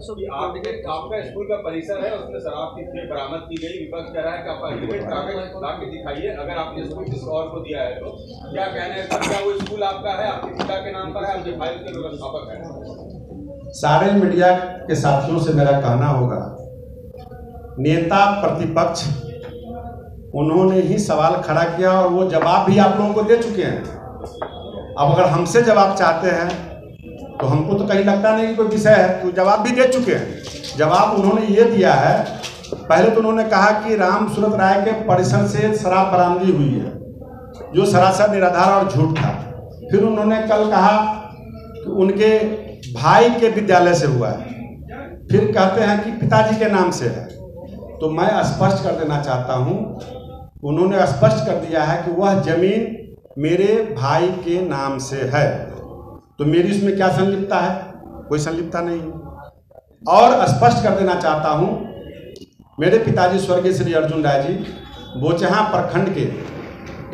आपका स्कूल का परिसर है, उसमें शराब की खेप बरामद की गई। विपक्ष कह रहा है कि आप अल्टीमेट कागज ला के दिखाइए, अगर आपने स्कूल किसी और को दिया है तो क्या कहना है सर? क्या वो स्कूल आपका है, आपके पिता के नाम पर है, आपके भाई के व्यवस्थापक है? सारे मीडिया के साथियों से मेरा कहना होगा, नेता प्रतिपक्ष उन्होंने ही सवाल खड़ा किया और वो जवाब भी आप लोगों को दे चुके हैं। अब अगर हमसे जवाब चाहते हैं तो हमको तो कहीं लगता नहीं कि कोई विषय है, तो जवाब भी दे चुके हैं। जवाब उन्होंने ये दिया है, पहले तो उन्होंने कहा कि राम सूरत राय के परिसर से शराब बरामदी हुई है, जो सरासर निराधार और झूठ था। फिर उन्होंने कल कहा कि उनके भाई के विद्यालय से हुआ है, फिर कहते हैं कि पिताजी के नाम से है। तो मैं स्पष्ट कर देना चाहता हूँ, उन्होंने स्पष्ट कर दिया है कि वह जमीन मेरे भाई के नाम से है, तो मेरी उसमें क्या संलिप्तता है? कोई संलिप्तता नहीं। और स्पष्ट कर देना चाहता हूँ, मेरे पिताजी स्वर्गीय श्री अर्जुन राय जी बोचहां प्रखंड के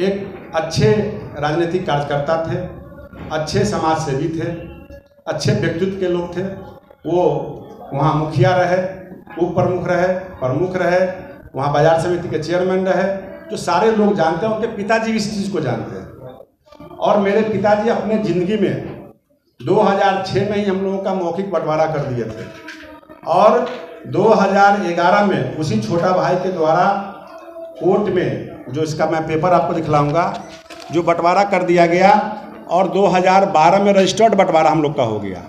एक अच्छे राजनीतिक कार्यकर्ता थे, अच्छे समाज सेवी थे, अच्छे व्यक्तित्व के लोग थे। वो वहाँ मुखिया रहे, उप प्रमुख रहे, प्रमुख रहे, वहाँ बाजार समिति के चेयरमैन रहे, जो सारे लोग जानते हैं। उनके पिताजी इस चीज़ को जानते हैं। और मेरे पिताजी अपने ज़िंदगी में 2006 में ही हम लोगों का मौखिक बंटवारा कर दिए थे, और 2011 में उसी छोटा भाई के द्वारा कोर्ट में, जो इसका मैं पेपर आपको दिखलाऊंगा, जो बंटवारा कर दिया गया, और 2012 में रजिस्टर्ड बंटवारा हम लोग का हो गया।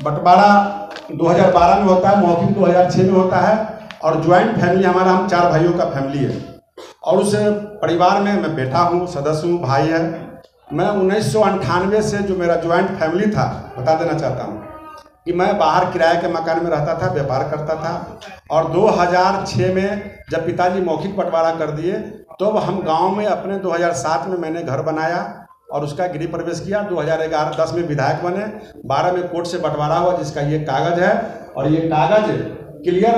बंटवारा 2012 में होता है, मौखिक 2006 में होता है, और ज्वाइंट फैमिली हमारा, हम 4 भाइयों का फैमिली है। और उस परिवार में मैं बेटा हूँ, सदस्य हूँ, भाई है। मैं 1998 से जो मेरा ज्वाइंट फैमिली था, बता देना चाहता हूँ कि मैं बाहर किराए के मकान में रहता था, व्यापार करता था। और 2006 में जब पिताजी मौखिक बंटवारा कर दिए, तो हम गांव में अपने 2007 में मैंने घर बनाया और उसका गृह प्रवेश किया। 2011-10 में विधायक बने, 12 में कोर्ट से बंटवारा हुआ, जिसका ये कागज है। और ये कागज क्लियर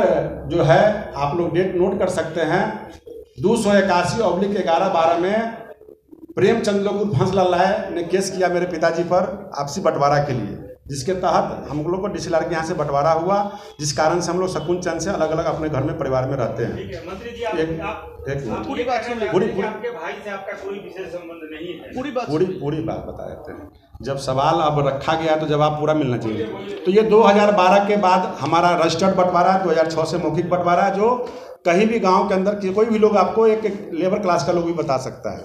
जो है, आप लोग डेट नोट कर सकते हैं, 281/11-12 में प्रेमचंद लोग हंसलाल राय ने केस किया मेरे पिताजी पर आपसी बंटवारा के लिए, जिसके तहत हम लोग को डीसीएलआर के यहाँ से बंटवारा हुआ, जिस कारण से हम लोग शकुन चंद से अलग अलग अपने घर में परिवार में रहते हैं। मंत्री जी, पूरी बात आपके भाई से आपका कोई विशेष संबंध नहीं है? पूरी बात बता देते हैं। जब सवाल अब रखा गया तो जवाब पूरा मिलना चाहिए। तो ये 2012 के बाद हमारा रजिस्टर्ड बंटवारा, 2006 से मौखिक बंटवारा, जो कहीं भी गांव के अंदर कोई भी लोग आपको एक लेबर क्लास का लोग भी बता सकता है।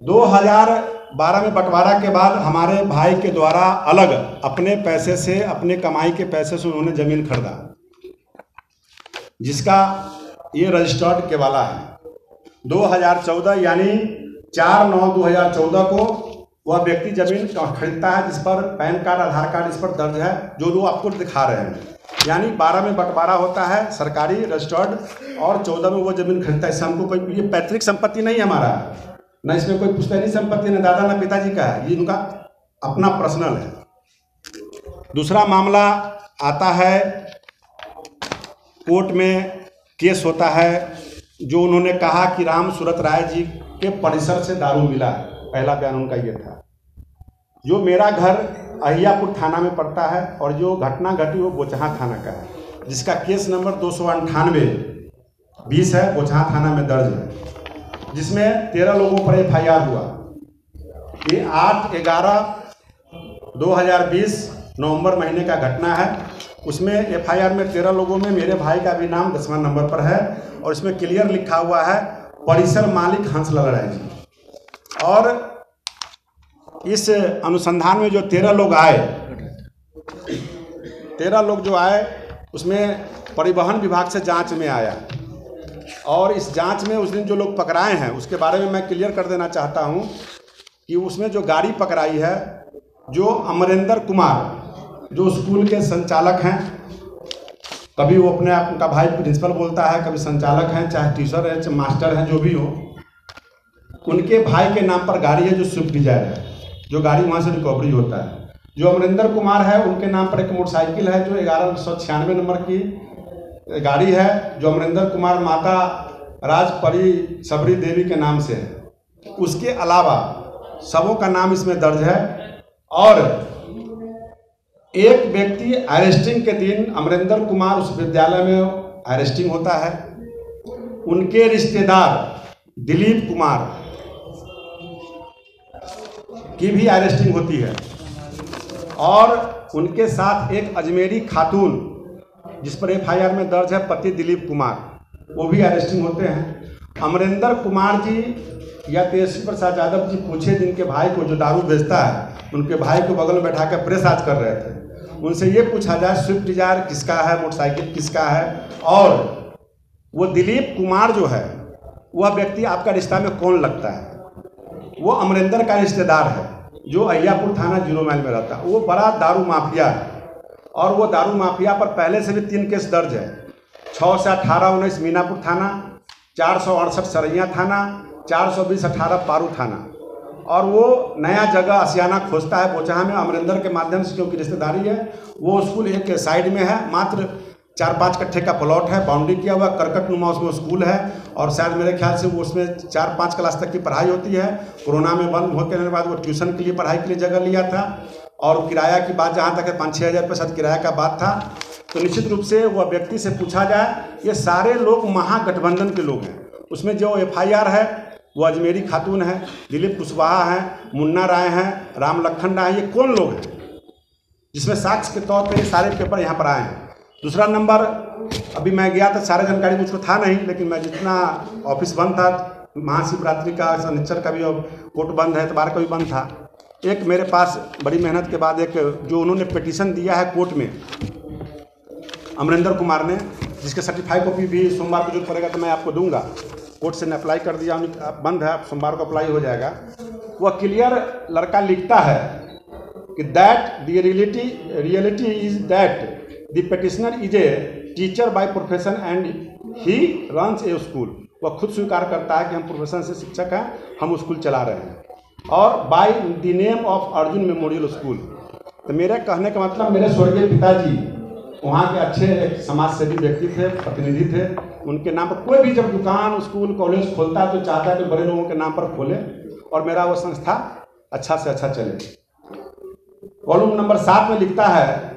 2012 में बंटवारा के बाद हमारे भाई के द्वारा अलग अपने पैसे से, अपने कमाई के पैसे से उन्होंने ज़मीन खरीदा, जिसका ये रजिस्टर्ड के वाला है। 2014 यानी 4/9/2014 को वह व्यक्ति ज़मीन खरीदता है, जिस पर पैन कार्ड, आधार कार्ड इस पर दर्ज है, जो लोग आपको दिखा रहे हैं। यानी 12 में बंटवारा होता है सरकारी रजिस्टर्ड, और 14 में वो ज़मीन खरीदता है। इससे हमको कोई, ये पैतृक संपत्ति नहीं है हमारा, न इसमें कोई पुश्तैनी संपत्ति, न दादा न पिताजी का है, ये उनका अपना पर्सनल है। दूसरा मामला आता है, कोर्ट में केस होता है, जो उन्होंने कहा कि राम सूरत राय जी के परिसर से दारू मिला है। पहला बयान उनका ये था। जो मेरा घर अहियापुर थाना में पड़ता है, और जो घटना घटी वो बोचहां थाना का है, जिसका केस नंबर 298/20 है, बोचहां थाना में दर्ज है, जिसमें 13 लोगों पर FIR हुआ। ये 8/11/2020 नवंबर महीने का घटना है। उसमें FIR में 13 लोगों में मेरे भाई का भी नाम 10वां नंबर पर है, और इसमें क्लियर लिखा हुआ है परिसर मालिक हंसलाल राय जी। और इस अनुसंधान में जो 13 लोग आए, 13 लोग जो आए, उसमें परिवहन विभाग से जांच में आया, और इस जांच में उस दिन जो लोग पकड़ाए हैं उसके बारे में मैं क्लियर कर देना चाहता हूं कि उसमें जो गाड़ी पकड़ाई है, जो अमरेंद्र कुमार, जो स्कूल के संचालक हैं, कभी वो अपने आप उनका भाई प्रिंसिपल बोलता है, कभी संचालक हैं, चाहे टीचर है, चाहे मास्टर हैं, जो भी हो, उनके भाई के नाम पर गाड़ी है, जो स्विफ्ट डिजायर है, जो गाड़ी वहाँ से रिकवरी होता है। जो अमरिंदर कुमार है, उनके नाम पर एक मोटरसाइकिल है, जो 1196 नंबर की गाड़ी है, जो अमरिंदर कुमार माता राजपरी सबरी देवी के नाम से है। उसके अलावा सबों का नाम इसमें दर्ज है, और एक व्यक्ति अरेस्टिंग के दिन अमरिंदर कुमार उस विद्यालय में अरेस्टिंग होता है, उनके रिश्तेदार दिलीप कुमार की भी अरेस्टिंग होती है और उनके साथ एक अजमेरी खातून जिस पर एफआईआर में दर्ज है पति दिलीप कुमार, वो भी अरेस्टिंग होते हैं। अमरिंदर कुमार जी या तेजस्वी प्रसाद यादव जी पूछे जिनके भाई को जो दारू बेचता है, उनके भाई को बगल में बैठा कर प्रेस आज कर रहे थे, उनसे ये पूछा जाए स्विफ्ट डिजायर किसका है, मोटरसाइकिल किसका है, और वो दिलीप कुमार जो है वह व्यक्ति आपका रिश्ता में कौन लगता है? वो अमरिंदर का रिश्तेदार है जो अय्यापुर थाना 0 माइल में रहता है। वो बड़ा दारू माफिया है और वो दारू माफिया पर पहले से भी 3 केस दर्ज है, 6 से 18-19 मीनापुर थाना, 468 सरैया थाना, 420-18 पारू थाना। और वो नया जगह आशियाना खोजता है बोचहा में अमरिंदर के माध्यम से, क्योंकि रिश्तेदारी है। वो स्कूल एक साइड में है, मात्र 4-5 कट्ठे का प्लॉट है, बाउंड्री किया हुआ, करकट नुमा उसमें स्कूल है और शायद मेरे ख्याल से वो उसमें 4-5 क्लास तक की पढ़ाई होती है। कोरोना में बंद होने के बाद वो ट्यूशन के लिए पढ़ाई के लिए जगह लिया था और किराया की बात जहाँ तक है 5-6 हज़ार रुपये शायद किराया का बात था। तो निश्चित रूप से वह व्यक्ति से पूछा जाए, ये सारे लोग महागठबंधन के लोग हैं। उसमें जो एफआईआर है वो अजमेरी खातून है, दिलीप कुशवाहा हैं, मुन्ना राय हैं, राम लखन राय, ये कौन लोग हैं जिसमें साक्ष्य के तौर पर ये सारे पेपर यहाँ पर आए हैं। दूसरा नंबर, अभी मैं गया था, सारा जानकारी मुझको था नहीं, लेकिन मैं जितना ऑफिस बंद था, महाशिवरात्रि का, शनिचर का भी कोर्ट बंद है, इतवार का भी बंद था। एक मेरे पास बड़ी मेहनत के बाद एक जो उन्होंने पिटीशन दिया है कोर्ट में अमरिंदर कुमार ने, जिसके सर्टिफाइड कॉपी भी सोमवार को जो पड़ेगा तो मैं आपको दूंगा। कोर्ट से ने अप्लाई कर दिया, बंद है, सोमवार को अप्लाई हो जाएगा। वह क्लियर लड़का लिखता है कि that the reality is that the petitioner is a teacher by profession and he runs A school. वह खुद स्वीकार करता है कि हम प्रोफेशन से शिक्षक हैं, हम स्कूल चला रहे हैं, और by the name of Arjun memorial school. तो मेरे कहने का मतलब, मेरे स्वर्गीय पिताजी वहाँ के अच्छे एक समाज सेवी व्यक्ति थे, प्रतिनिधि थे, उनके नाम पर कोई भी जब दुकान, स्कूल, कॉलेज खोलता है तो चाहता है कि बड़े लोगों के नाम पर खोले और मेरा वो संस्था अच्छा से अच्छा चले। कॉलम नंबर 7 में लिखता है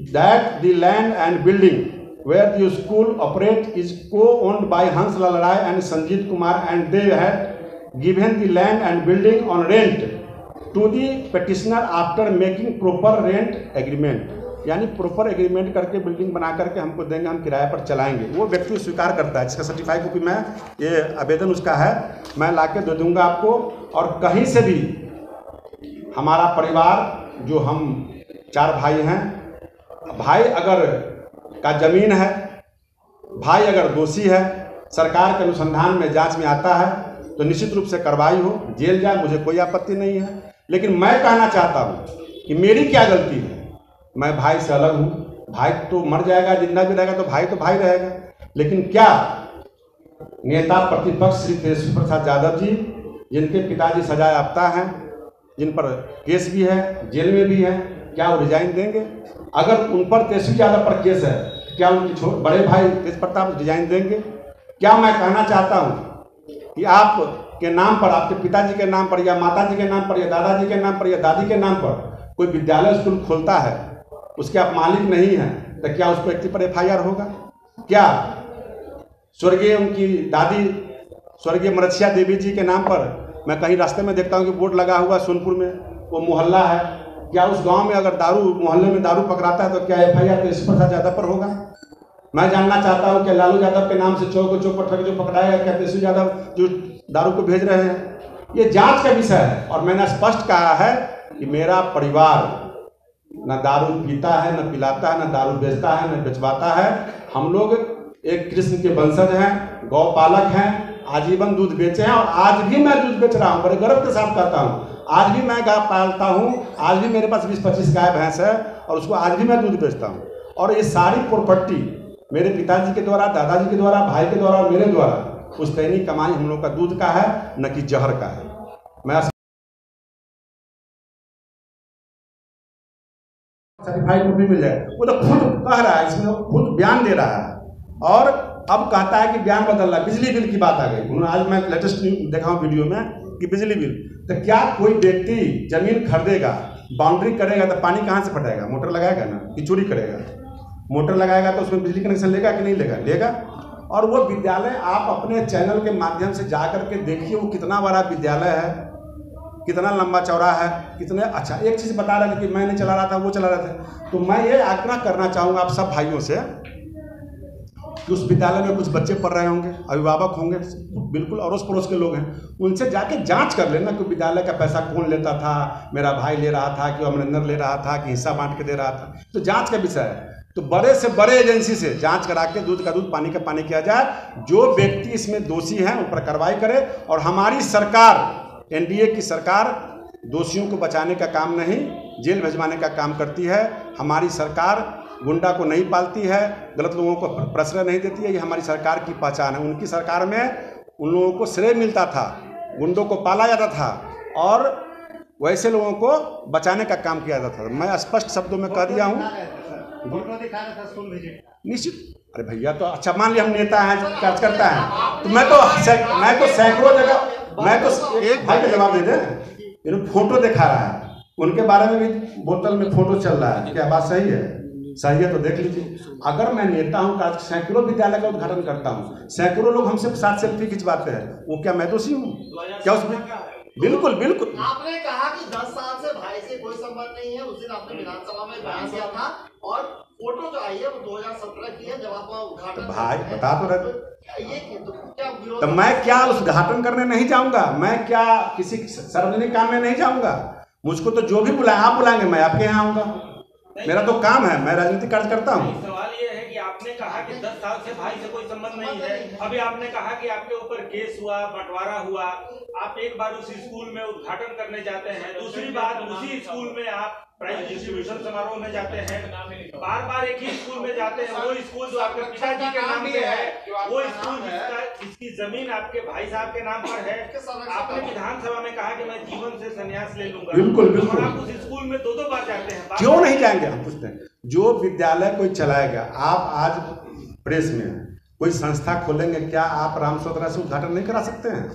that the land and building where the school operate is co-owned by Hans Lal Rai and Sanjeev Kumar, and they had given the land and building on rent to the petitioner after making proper rent agreement। यानी proper agreement करके building बना करके हमको देंगे, हम किराए पर चलाएंगे। वो व्यक्ति स्वीकार करता है, जिसका सर्टिफाइड कॉपी मैं, ये आवेदन उसका है, मैं लाके दे दूंगा आपको। और कहीं से भी हमारा परिवार, जो हम 4 भाई हैं, भाई अगर का जमीन है, भाई अगर दोषी है, सरकार के अनुसंधान में जांच में आता है तो निश्चित रूप से कार्रवाई हो, जेल जाए, मुझे कोई आपत्ति नहीं है। लेकिन मैं कहना चाहता हूँ कि मेरी क्या गलती है, मैं भाई से अलग हूँ। भाई तो मर जाएगा, जिंदा भी रहेगा तो भाई रहेगा। लेकिन क्या नेता प्रतिपक्ष श्री तेजस्वी प्रसाद यादव जी, जिनके पिताजी सजा याफ्ता हैं, जिन पर केस भी है, जेल में भी है, क्या वो रिजाइन देंगे? अगर उन पर तेजस्वी यादव पर केस है, क्या उनके बड़े भाई तेज प्रताप रिजाइन देंगे? क्या मैं कहना चाहता हूँ कि आप के नाम पर, आपके पिताजी के नाम पर या माताजी के नाम पर या दादाजी के नाम पर या दादी के नाम पर कोई विद्यालय स्कूल खोलता है, उसके आप मालिक नहीं हैं, तो क्या उस व्यक्ति पर एफआईआर होगा? क्या स्वर्गीय उनकी दादी स्वर्गीय मरछिया देवी जी के नाम पर मैं कहीं रास्ते में देखता हूँ कि बोर्ड लगा हुआ सोनपुर में, वो मोहल्ला है, क्या उस गांव में अगर मोहल्ले में दारू पकड़ाता है तो क्या एफआईआर तेजस्वी प्रसाद यादव पर होगा? मैं जानना चाहता हूँ कि लालू यादव के नाम से चौक पर ठग जो पकड़ाया, क्या तेजस्वी यादव जो दारू को भेज रहे हैं? ये जांच का विषय है। और मैंने स्पष्ट कहा है कि मेरा परिवार न दारू पीता है, न पिलाता है, न दारू बेचता है, न बेचवाता है। हम लोग एक कृष्ण के वंशज हैं, गौ पालक हैं, आजीवन दूध बेचे हैं और आज भी मैं दूध बेच रहा हूँ, बड़े गर्व के साथ कहता हूँ। आज भी मैं गाय पालता हूँ, आज भी मेरे पास 20-25 गाय भैंस है और उसको आज भी मैं दूध बेचता हूँ। और ये सारी प्रॉपर्टी मेरे पिताजी के द्वारा, दादाजी के द्वारा, भाई के द्वारा और मेरे द्वारा पुश्तैनी कमाई हम लोग का दूध का है, न कि जहर का है। मैं सर्टिफाइड कॉपी मिल जाए, वो तो खुद कह रहा है, इसमें खुद बयान दे रहा है और अब कहता है कि बयान बदल रहा है। बिजली बिल की बात आ गई, उन्होंने आज मैं लेटेस्ट देखा हूँ वीडियो में कि बिजली बिल, तो क्या कोई व्यक्ति जमीन खरीदेगा बाउंड्री करेगा तो पानी कहाँ से फटेगा? मोटर लगाएगा ना, कि चोरी करेगा? मोटर लगाएगा तो उसमें बिजली कनेक्शन लेगा कि नहीं लेगा? लेगा। और वो विद्यालय आप अपने चैनल के माध्यम से जा करके देखिए वो कितना बड़ा विद्यालय है, कितना लंबा चौड़ा है, कितने अच्छा। एक चीज़ बता रहे थे कि मैं नहीं चला रहा था, वो चला रहे थे। तो मैं ये आग्रह करना चाहूँगा आप सब भाइयों से कि उस विद्यालय में कुछ बच्चे पढ़ रहे होंगे, अभिभावक होंगे, बिल्कुल अड़ोस पड़ोस के लोग हैं, उनसे जाके जांच कर लेना कि विद्यालय का पैसा कौन लेता था, मेरा भाई ले रहा था कि अमरिंदर ले रहा था कि हिस्सा बांट के दे रहा था। तो जांच का विषय है। तो बड़े से बड़े एजेंसी से जांच करा के दूध का दूध पानी का पानी किया जाए। जो व्यक्ति इसमें दोषी हैं उन पर कार्रवाई करे। और हमारी सरकार, एनडीए की सरकार दोषियों को बचाने का काम नहीं, जेल भिजवाने का काम करती है। हमारी सरकार गुंडा को नहीं पालती है, गलत लोगों को प्रश्रय नहीं देती है। ये हमारी सरकार की पहचान है। उनकी सरकार में उन लोगों को श्रेय मिलता था, गुंडों को पाला जाता था और वैसे लोगों को बचाने का काम किया जाता था। मैं स्पष्ट शब्दों में कह दिया हूँ। निश्चित। अरे भैया, तो अच्छा मान लिया हम नेता हैं, कार्यकर्ता हैं, तो मैं तो सैकड़ों जगह, मैं तो एक भाई का जवाब दे दें, फोटो दिखा रहा है, उनके बारे में भी बोतल में फोटो चल रहा है, क्या बात सही है? सही है तो देख लीजिए। अगर मैं नेता हूँ, सैकड़ों विद्यालय का उद्घाटन करता हूँ, सैकड़ों लोग हमसे साथ सेल्फी खिंचवाते हैं, वो क्या मैं दोषी हूँ क्या उसमें? बिल्कुल बिल्कुल। आपने कहा कि 10 साल से भाई से कोई संबंध नहीं है। उस दिन आपने विधानसभा में बयान दिया था और फोटो जो आई है वो 2017 की है, जब आप उद्घाटन। तो भाई बता तो रहे, ये क्या विरोध? तो मैं क्या उद्घाटन करने नहीं जाऊंगा? मैं क्या किसी सार्वजनिक काम में नहीं जाऊंगा? मुझको तो जो भी बुलाए, आप बुलाएंगे मैं आपके यहाँ आऊंगा। मेरा तो काम है, मैं राजनीतिक कार्य करता हूँ। सवाल ये है कि आपने कहा कि 10 साल से भाई से कोई संबंध नहीं है। अभी आपने कहा कि आपके ऊपर केस हुआ, बंटवारा हुआ, आप एक बार उस स्कूल में उद्घाटन करने जाते हैं, दूसरी बार उसी स्कूल में आप प्राइज डिस्ट्रीब्यूशन समारोह में जाते हैं, बार बार एक ही स्कूल में जाते हैं। वो स्कूल जो आपके पिताजी के नाम पे है, वो स्कूल जिसकी जमीन आपके भाई साहब के नाम पर है, आपने विधानसभा में कहा कि मैं जीवन से संन्यास ले लूंगा। बिल्कुल बिल्कुल। आप उस स्कूल में 2-2 बार जाते हैं, क्यों नहीं जाएंगे? हम पूछते हैं, जो विद्यालय कोई चलाएगा, आप आज प्रेस में कोई संस्था खोलेंगे, क्या आप राम स्वतंत्रता से उद्घाटन नहीं करा सकते हैं?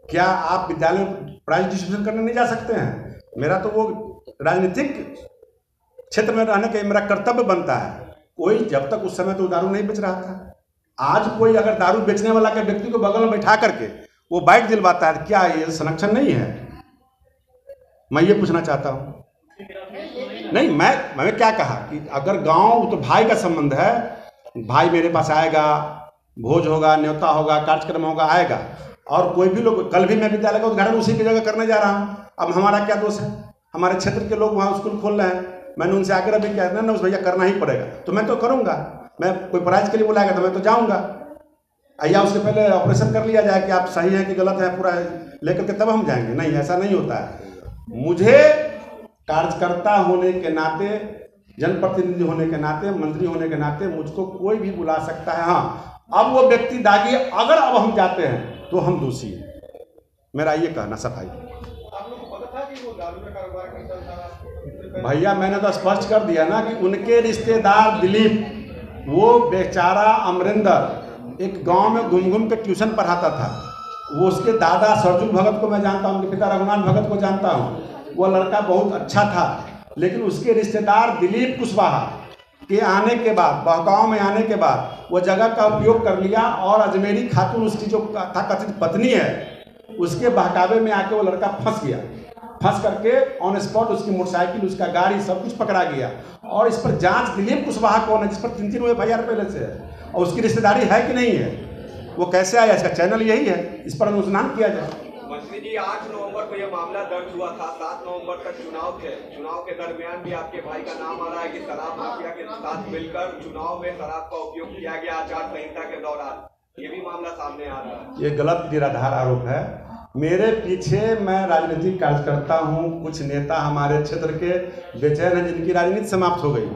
क्या आप विद्यालय में प्राइज डिस्ट्रीब्यूशन करने नहीं जा सकते हैं? मेरा तो वो राजनीतिक क्षेत्र में रहने का मेरा कर्तव्य बनता है। कोई जब तक उस समय तो दारू नहीं बेच रहा था, आज कोई अगर दारू बेचने वाला के व्यक्ति को बगल में बैठा करके वो बाइट दिलवाता है, क्या ये संरक्षण नहीं है? मैं ये पूछना चाहता हूँ। नहीं, मैं क्या कहा कि अगर गांव तो भाई का संबंध है, भाई मेरे पास आएगा, भोज होगा, न्योता होगा, कार्यक्रम होगा, आएगा। और कोई भी लोग, कल भी मैं विद्यालय का उद्घाटन उसी की जगह करने जा रहा हूँ। अब हमारा क्या दोष है? हमारे क्षेत्र के लोग वहाँ स्कूल खोल रहे हैं, मैंने उनसे आग्रह भी किया ना, उस भैया करना ही पड़ेगा, तो मैं तो करूँगा। मैं कोई प्राइज के लिए बुलाएगा तो मैं तो जाऊँगा, या उसके पहले ऑपरेशन कर लिया जाए कि आप सही हैं कि गलत है, पूरा लेकर के तब हम जाएंगे। नहीं, ऐसा नहीं होता है। मुझे कार्यकर्ता होने के नाते, जनप्रतिनिधि होने के नाते, मंत्री होने के नाते मुझको कोई भी बुला सकता है। हाँ, अब वो व्यक्ति दागी, अगर अब हम जाते हैं तो हम दोषी हैं। मेरा ये कहना सफाई। भैया मैंने तो स्पष्ट कर दिया ना कि उनके रिश्तेदार दिलीप, वो बेचारा अमरिंदर एक गांव में घूम घूम के ट्यूशन पढ़ाता था। वो उसके दादा सरजुल भगत को मैं जानता हूँ, उनके पिता रघुनाथ भगत को जानता हूँ। वो लड़का बहुत अच्छा था, लेकिन उसके रिश्तेदार दिलीप कुशवाहा के आने के बाद, बहकाव में आने के बाद, वो जगह का उपयोग कर लिया और अजमेरी खातून उसकी जो कथित पत्नी है, उसके बहकावे में आके वो लड़का फंस गया। फंस करके ऑन स्पॉट उसकी मोटरसाइकिल, उसका गाड़ी, सब कुछ पकड़ा गया। और इस पर जांच दिलीप कुशवाहा कौन है, जिस पर 3 FIR पहले से है, और उसकी रिश्तेदारी है कि नहीं है, वो कैसे आया? इसका चैनल यही है, इस पर अनुसंधान किया जाए। मंत्री जी, 8 नवंबर को यह मामला दर्ज हुआ था, 7 नवंबर तक चुनाव थे। चुनाव के दरमियान भी आपके भाई का नाम आ रहा है कि शराब माफिया के साथ मिलकर चुनाव में शराब का उपयोग किया गया आचार संहिता के दौरान। ये भी मामला सामने आ रहा है। ये गलत निराधार आरोप है। मेरे पीछे मैं राजनीतिक कार्यकर्ता हूँ, कुछ नेता हमारे क्षेत्र के बेचैन हैं जिनकी राजनीति समाप्त हो गई,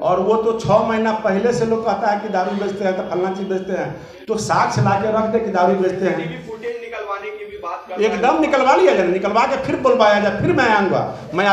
और वो तो 6 महीना पहले से लोग कहता है कि दारू बेचते हैं, तो फलना चीज बेचते हैं, तो साक्ष्य ला के रख दे कि दारू बेचते हैं। फुटेज निकलवाने की भी बात एकदम निकलवा लिया जाए, निकलवा के फिर बुलवाया जाए, फिर मैं आऊँगा। मैं